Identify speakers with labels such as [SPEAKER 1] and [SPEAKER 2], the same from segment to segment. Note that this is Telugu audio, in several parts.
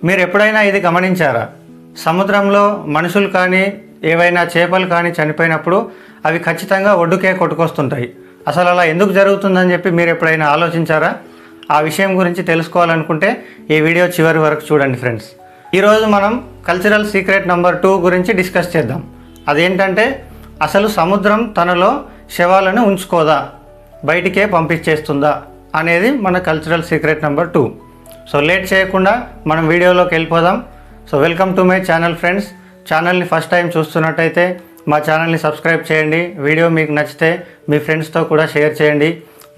[SPEAKER 1] మీరు ఎప్పుడైనా ఇది గమనించారా? సముద్రంలో మనుషులు కానీ ఏవైనా చేపలు కానీ చనిపోయినప్పుడు అవి ఖచ్చితంగా ఒడ్డుకే కొట్టుకొస్తుంటాయి. అసలు అలా ఎందుకు జరుగుతుందని చెప్పి మీరు ఎప్పుడైనా ఆలోచించారా? ఆ విషయం గురించి తెలుసుకోవాలనుకుంటే ఈ వీడియో చివరి వరకు చూడండి ఫ్రెండ్స్. ఈరోజు మనం కల్చరల్ సీక్రెట్ నెంబర్ 2 గురించి డిస్కస్ చేద్దాం. అదేంటంటే అసలు సముద్రం తనలో శవాలను ఉంచుకోదా, బయటికే పంపించేస్తుందా అనేది మన cultural secret number 2. So late చేయకుండా మనం వీడియోలోకి వెళ్ళిపోదాం. So welcome to my channel friends. ఛానల్ని ఫస్ట్ టైం చూస్తున్నట్టయితే మా ఛానల్ని సబ్స్క్రైబ్ చేయండి. వీడియో మీకు నచ్చితే మీ ఫ్రెండ్స్తో కూడా షేర్ చేయండి,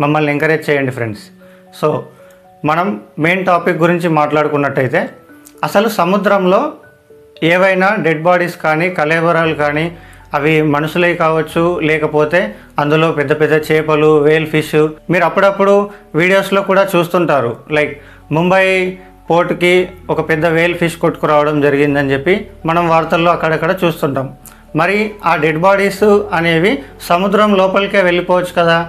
[SPEAKER 1] మమ్మల్ని ఎంకరేజ్ చేయండి ఫ్రెండ్స్. సో మనం మెయిన్ టాపిక్ గురించి మాట్లాడుకున్నట్టయితే అసలు సముద్రంలో ఏవైనా డెడ్ బాడీస్ కానీ కళేబరాలు కానీ అవి మనుషులే కావచ్చు, లేకపోతే అందులో పెద్ద పెద్ద చేపలు, వేల్ ఫిష్ మీరు అప్పుడప్పుడు వీడియోస్లో కూడా చూస్తుంటారు. లైక్ ముంబై పోర్టుకి ఒక పెద్ద వేల్ ఫిష్ కొట్టుకురావడం జరిగిందని చెప్పి మనం వార్తల్లో అక్కడక్కడ చూస్తుంటాం. మరి ఆ డెడ్ బాడీస్ అనేవి సముద్రం లోపలికే వెళ్ళిపోవచ్చు కదా,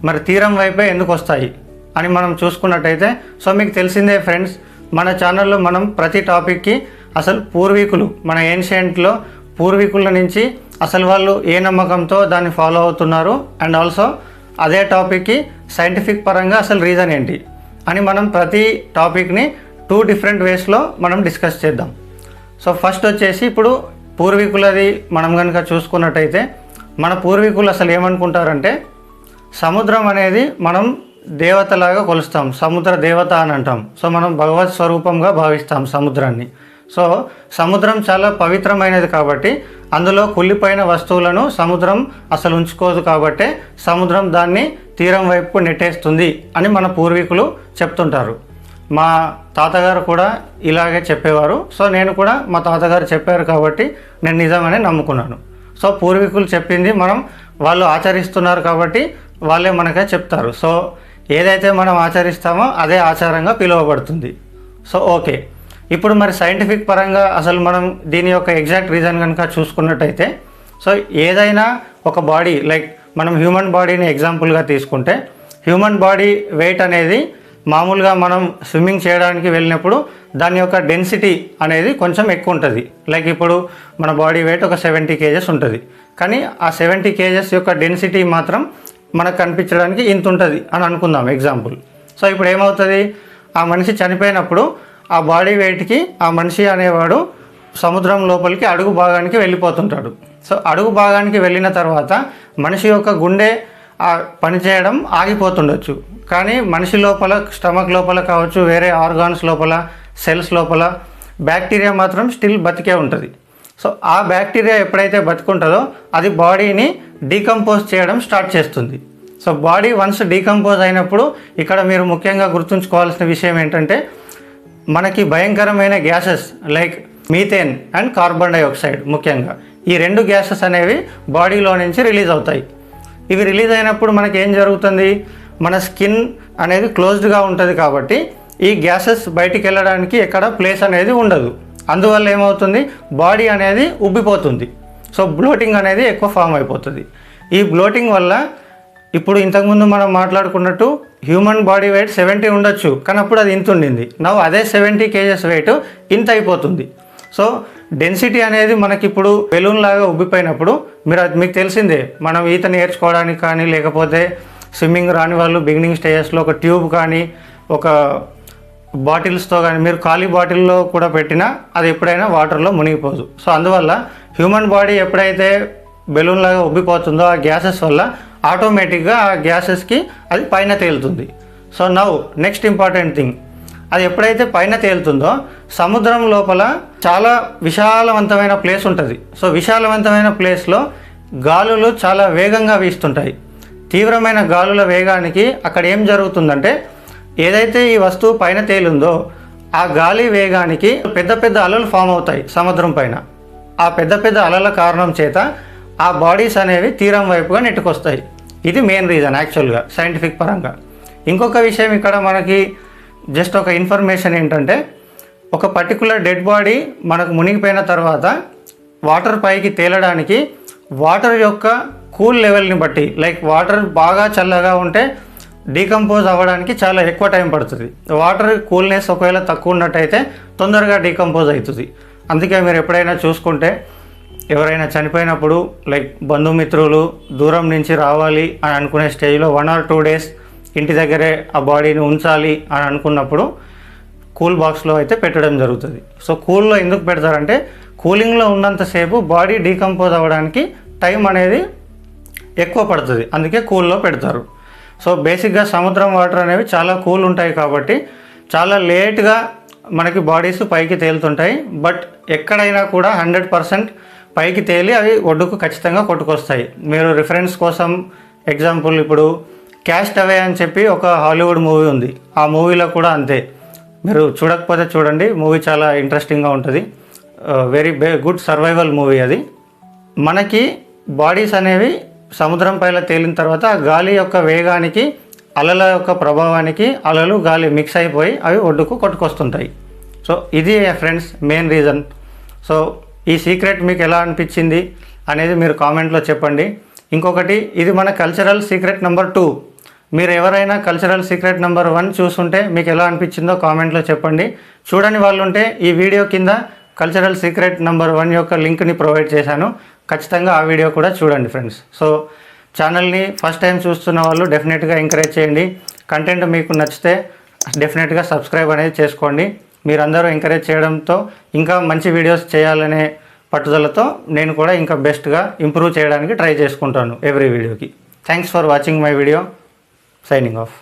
[SPEAKER 1] మరి తీరం వైపే ఎందుకు వస్తాయి అని మనం చూసుకున్నట్టయితే, సో మీకు తెలిసిందే ఫ్రెండ్స్, మన ఛానల్లో మనం ప్రతి టాపిక్కి అసలు పూర్వీకులు, మన ఏన్షియంట్లో పూర్వీకుల నుంచి అసలు వాళ్ళు ఏ నమ్మకంతో దాన్ని ఫాలో అవుతున్నారు, అండ్ ఆల్సో అదే టాపిక్కి సైంటిఫిక్ పరంగా అసలు రీజన్ ఏంటి అని మనం ప్రతి టాపిక్ని 2 డిఫరెంట్ వేస్లో మనం డిస్కస్ చేద్దాం. సో ఫస్ట్ వచ్చేసి ఇప్పుడు పూర్వీకులది మనం కనుక చూసుకున్నట్టయితే, మన పూర్వీకులు అసలు ఏమనుకుంటారంటే సముద్రం అనేది మనం దేవతలాగా కొలుస్తాం, సముద్ర దేవత అని అంటాం. సో మనం భగవత్ స్వరూపంగా భావిస్తాం సముద్రాన్ని. సో సముద్రం చాలా పవిత్రమైనది కాబట్టి అందులో కుళ్ళిపోయిన వస్తువులను సముద్రం అసలు ఉంచుకోదు కాబట్టి సముద్రం దాన్ని తీరం వైపుకు నెట్టేస్తుంది అని మన పూర్వీకులు చెప్తుంటారు. మా తాతగారు కూడా ఇలాగే చెప్పేవారు. సో నేను కూడా మా తాతగారు చెప్పారు కాబట్టి నేను నిజమని నమ్ముకున్నాను. సో పూర్వీకులు చెప్పింది వాళ్ళు ఆచరిస్తున్నారు కాబట్టి వాళ్ళే మనకే చెప్తారు. సో ఏదైతే మనం ఆచరిస్తామో అదే ఆచారంగా పిలువబడుతుంది. సో ఓకే, ఇప్పుడు మరి సైంటిఫిక్ పరంగా అసలు మనం దీని యొక్క ఎగ్జాక్ట్ రీజన్ కనుక చూసుకున్నట్టయితే, సో ఏదైనా ఒక బాడీ, లైక్ మనం హ్యూమన్ బాడీని ఎగ్జాంపుల్గా తీసుకుంటే, హ్యూమన్ బాడీ వెయిట్ అనేది మామూలుగా మనం స్విమ్మింగ్ చేయడానికి వెళ్ళినప్పుడు దాని యొక్క డెన్సిటీ అనేది కొంచెం ఎక్కువ ఉంటుంది. లైక్ ఇప్పుడు మన బాడీ వెయిట్ ఒక 70 kgs ఉంటుంది, కానీ ఆ 70 kgs యొక్క డెన్సిటీ మాత్రం మనకు కనిపించడానికి ఇంత ఉంటుంది అని అనుకుందాం ఎగ్జాంపుల్. సో ఇప్పుడు ఏమవుతుంది, ఆ మనిషి చనిపోయినప్పుడు ఆ బాడీ వెయిట్కి ఆ మనిషి అనేవాడు సముద్రం లోపలికి అడుగు భాగానికి వెళ్ళిపోతుంటాడు. సో అడుగు భాగానికి వెళ్ళిన తర్వాత మనిషి యొక్క గుండె పనిచేయడం ఆగిపోతుండొచ్చు, కానీ మనిషి లోపల, స్టమక్ లోపల కావచ్చు, వేరే ఆర్గాన్స్ లోపల, సెల్స్ లోపల బ్యాక్టీరియా మాత్రం స్టిల్ బతికే ఉంటుంది. సో ఆ బ్యాక్టీరియా ఎప్పుడైతే బతుకుంటుందో అది బాడీని డీకంపోజ్ చేయడం స్టార్ట్ చేస్తుంది. సో బాడీ వన్స్ డీకంపోజ్ అయినప్పుడు ఇక్కడ మీరు ముఖ్యంగా గుర్తుంచుకోవాల్సిన విషయం ఏంటంటే, మనకి భయంకరమైన gases like methane and carbon dioxide, ముఖ్యంగా ఈ 2 గ్యాసెస్ అనేవి బాడీలో నుంచి రిలీజ్ అవుతాయి. ఇవి రిలీజ్ అయినప్పుడు మనకి ఏం జరుగుతుంది, మన స్కిన్ అనేది క్లోజ్డ్గా ఉంటుంది కాబట్టి ఈ గ్యాసెస్ బయటికి వెళ్ళడానికి ఎక్కడ ప్లేస్ అనేది ఉండదు. అందువల్ల ఏమవుతుంది, బాడీ అనేది ఉబ్బిపోతుంది. సో బ్లోటింగ్ అనేది ఎక్కువ ఫామ్ అయిపోతుంది. ఈ బ్లోటింగ్ వల్ల ఇప్పుడు ఇంతకుముందు మనం మాట్లాడుకున్నట్టు హ్యూమన్ బాడీ వెయిట్ 70 ఉండొచ్చు, కానీ అప్పుడు అది ఇంత ఉండింది. నవ్వు అదే 70 kgs వెయిట్ ఇంత అయిపోతుంది. సో డెన్సిటీ అనేది మనకి ఇప్పుడు బెలూన్ లాగా ఉబ్బిపోయినప్పుడు మీకు తెలిసిందే, మనం ఈత నేర్చుకోవడానికి కానీ, లేకపోతే స్విమ్మింగ్ రాని వాళ్ళు బిగినింగ్ స్టేజెస్లో ఒక ట్యూబ్ కానీ, ఒక బాటిల్స్తో కానీ, మీరు ఖాళీ బాటిల్లో కూడా పెట్టినా అది ఎప్పుడైనా వాటర్లో మునిగిపోదు. సో అందువల్ల హ్యూమన్ బాడీ ఎప్పుడైతే బెలూన్ లాగా ఉబ్బిపోతుందో ఆ గ్యాసెస్ వల్ల ఆటోమేటిక్గా ఆ గ్యాసెస్కి అది పైన తేలుతుంది. So now next important thing, అది ఎప్పుడైతే పైన తేలుతుందో సముద్రం లోపల చాలా విశాలవంతమైన ప్లేస్ ఉంటుంది. సో విశాలవంతమైన ప్లేస్లో గాలులు చాలా వేగంగా వీస్తుంటాయి. తీవ్రమైన గాలుల వేగానికి అక్కడ ఏం జరుగుతుందంటే, ఏదైతే ఈ వస్తువు పైన తేలుందో ఆ గాలి వేగానికి పెద్ద పెద్ద అలలు ఫామ్ అవుతాయి సముద్రం పైన. ఆ పెద్ద పెద్ద అలల కారణం చేత ఆ బాడీస్ అనేవి తీరం వైపుగా నెట్టుకొస్తాయి. ఇది మెయిన్ రీజన్ యాక్చువల్గా సైంటిఫిక్ పరంగా. ఇంకొక విషయం ఇక్కడ మనకి జస్ట్ ఒక ఇన్ఫర్మేషన్ ఏంటంటే, ఒక పర్టికులర్ డెడ్ బాడీ మనకు మునిగిపోయిన తర్వాత వాటర్ పైకి తేలడానికి వాటర్ యొక్క కూల్ లెవెల్ని బట్టి, లైక్ వాటర్ బాగా చల్లగా ఉంటే డీకంపోజ్ అవ్వడానికి చాలా ఎక్కువ టైం పడుతుంది. వాటర్ కూల్నెస్ ఒకవేళ తక్కువ ఉన్నట్టయితే తొందరగా డీకంపోజ్ అవుతుంది. అందుకే మీరు ఎప్పుడైనా చూసుకుంటే ఎవరైనా చనిపోయినప్పుడు లైక్ బంధుమిత్రులు దూరం నుంచి రావాలి అని అనుకునే స్టేజ్లో 1 or 2 days ఇంటి దగ్గరే ఆ బాడీని ఉంచాలి అని అనుకున్నప్పుడు కూల్ బాక్స్లో అయితే పెట్టడం జరుగుతుంది. సో కూల్లో ఎందుకు పెడతారంటే కూలింగ్లో ఉన్నంతసేపు బాడీ డీకంపోజ్ అవ్వడానికి టైం అనేది ఎక్కువ పడుతుంది, అందుకే కూల్లో పెడతారు. సో బేసిక్గా సముద్రం వాటర్ అనేవి చాలా కూల్ ఉంటాయి కాబట్టి చాలా లేట్గా మనకి బాడీస్ పైకి తేలుతుంటాయి. బట్ ఎక్కడైనా కూడా 100% పైకి తేలి అవి ఒడ్డుకు ఖచ్చితంగా కొట్టుకొస్తాయి. మీరు రిఫరెన్స్ కోసం ఎగ్జాంపుల్ ఇప్పుడు క్యాస్ట్ అవే అని చెప్పి ఒక హాలీవుడ్ మూవీ ఉంది. ఆ మూవీలో కూడా అంతే. మీరు చూడకపోతే చూడండి, మూవీ చాలా ఇంట్రెస్టింగ్గా ఉంటుంది. వెరీ గుడ్ సర్వైవల్ మూవీ అది. మనకి బాడీస్ అనేవి సముద్రం పైన తేలిన తర్వాత గాలి యొక్క వేగానికి అలల యొక్క ప్రభావానికి అలలు గాలి మిక్స్ అయిపోయి అవి ఒడ్డుకు కొట్టుకొస్తుంటాయి. సో ఇది ఫ్రెండ్స్ మెయిన్ రీజన్. సో ఈ సీక్రెట్ మీకు ఎలా అనిపించింది అనేది మీరు కామెంట్లో చెప్పండి. ఇంకొకటి, ఇది మన కల్చరల్ సీక్రెట్ నెంబర్ 2. మీరు ఎవరైనా కల్చరల్ సీక్రెట్ నెంబర్ 1 చూస్తుంటే మీకు ఎలా అనిపించిందో కామెంట్లో చెప్పండి. చూడని వాళ్ళు ఉంటే ఈ వీడియో కింద కల్చరల్ సీక్రెట్ నెంబర్ 1 యొక్క లింక్ని ప్రొవైడ్ చేశాను. ఖచ్చితంగా ఆ వీడియో కూడా చూడండి ఫ్రెండ్స్. సో ఛానల్ని ఫస్ట్ టైం చూస్తున్న వాళ్ళు డెఫినెట్గా ఎంకరేజ్ చేయండి. కంటెంట్ మీకు నచ్చితే డెఫినెట్గా సబ్స్క్రైబ్ అనేది చేసుకోండి. మీరందరూ ఎంకరేజ్ చేయడంతో ఇంకా మంచి వీడియోస్ చేయాలనే పట్టుదలతో నేను కూడా ఇంకా బెస్ట్గా ఇంప్రూవ్ చేయడానికి ట్రై చేసుకుంటాను ఎవ్రీ వీడియోకి. Thanks for watching my video. Signing off.